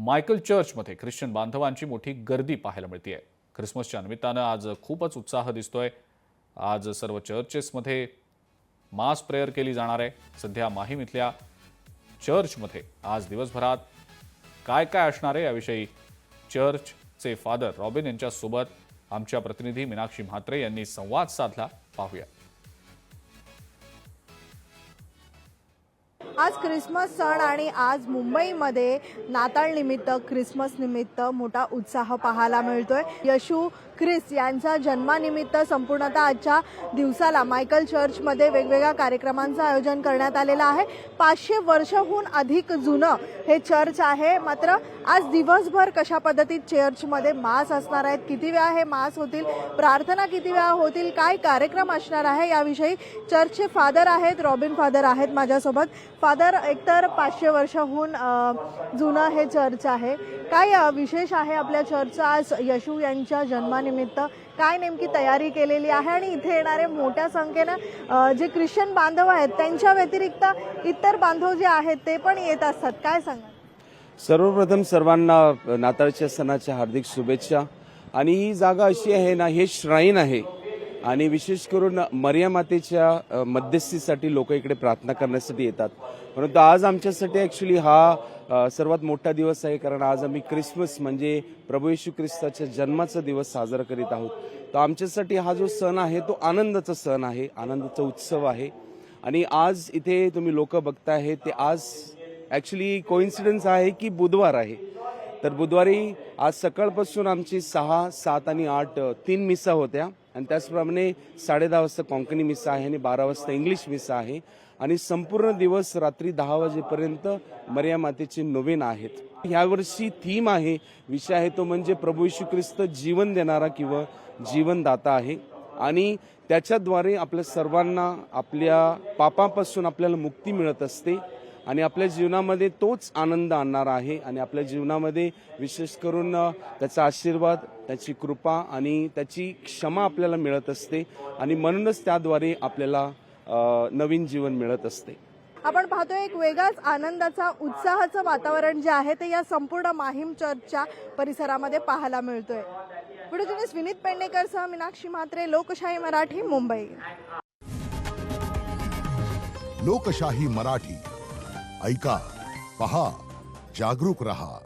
Michael चर्चमध्ये Christian बांधवांची मोठी गर्दी पाहायला मिळते. ख्रिसमसच्या निमित्तानं आज खूपच उत्साह दिसतोय. आज सर्व चर्चेसमध्ये मास प्रेयर केली जाणार आहे. सध्या माहीम इथल्या चर्चमध्ये आज दिवसभरात काय काय असणार आहे याविषयी चर्चचे फादर रॉबिन यांच्यासोबत आमच्या प्रतिनिधी मीनाक्षी म्हात्रे यांनी संवाद साधला. पाहूया. आज ख्रिसमस सण आणि आज मुंबईमध्ये नाताळ निमित्त ख्रिसमस निमित्त मोठा उत्साह पाहायला मिळतोय. येशू ख्रिस्त यांच्या जन्मानिमित्त संपूर्णतः आजच्या दिवसाला मायकल चर्चमध्ये वेगवेगळ्या कार्यक्रमांचं आयोजन करण्यात आलेलं आहे. 500 वर्षाहून अधिक जुनं हे चर्च आहे. मात्र आज दिवसभर कशा पद्धतीत चर्चमध्ये मास असणार आहेत, किती वेळा हे मास होतील, प्रार्थना किती वेळा होतील, काय कार्यक्रम असणार आहे याविषयी चर्चचे फादर आहेत, रॉबिन फादर आहेत माझ्यासोबत. फादर, एकतर 500 वर्षाहून जुनं हे चर्च आहे. काय विशेष आहे आपल्या चर्चचा आज येशू यांच्या जन्मानिमित्त? काय नेमकी तयारी केलेली आहे आणि इथे येणारे मोठ्या संख्येनं जे ख्रिश्चन बांधव आहेत त्यांच्या व्यतिरिक्त इतर बांधव जे आहेत ते पण येत असतात, काय सांगा? सर्वप्रथम सर्वांना नाताळच्या सणाच्या हार्दिक शुभेच्छा. आणि ही जागा अशी आहे ना, हे श्राईन आहे आणि विशेष करून मरिया मातेच्या मध्यस्थीसाठी लोक इकडे प्रार्थना करण्यासाठी येतात. परंतु आज आमच्यासाठी ॲक्च्युली हा सर्वात मोठा दिवस आहे, कारण आज आम्ही ख्रिसमस म्हणजे प्रभू येशू ख्रिस्ताच्या जन्माचा दिवस साजरा करीत आहोत. तर आमच्यासाठी हा जो सण आहे तो आनंदाचा सण आहे, आनंदाचा उत्सव आहे. आणि आज इथे तुम्ही लोक बघताय ते आज ॲक्च्युली कोइन्सिडन्स आहे की बुधवार आहे. तर बुधवारी आज सकाळपासून आमची 6, 7 आणि 8 3 मिसा होत्या आणि त्याचप्रमाणे 10:30 वाजता कोंकणी मिसा आहे आणि 12 वाजता इंग्लिश मिसा आहे. आणि संपूर्ण दिवस रात्री 10 वाजेपर्यंत मरिया मातेचे नोवेना आहेत. यावर्षी थीम आहे, विषय आहे तो म्हणजे प्रभू येशू ख्रिस्त जीवन देणारा किंवा जीवनदाता आहे. आणि त्याच्याद्वारे आपल्या सर्वांना आपल्या पापापासून आपल्याला मुक्ती मिळत असते आणि आपल्या जीवनामध्ये तोच आनंद आणणारा आहे. आणि आपल्या जीवनामध्ये विशेष करून त्याचा आशीर्वाद, त्याची कृपा आणि त्याची क्षमा आपल्याला मिळत असते आणि म्हणूनच त्याद्वारे आपल्याला नवीन जीवन मिळत असते. आपण पाहतोय एक वेगळाच आनंदाचा, उत्साहाचं वातावरण जे आहे ते या संपूर्ण माहीम चर्चच्या परिसरामध्ये पाहायला मिळतोय. व्हिडिओ जर्नलिस्ट विनीत पेडणेकरसह मीनाक्षी म्हात्रे, लोकशाही मराठी, मुंबई. लोकशाही मराठी, ऐका, पहा, जागरूक रहा.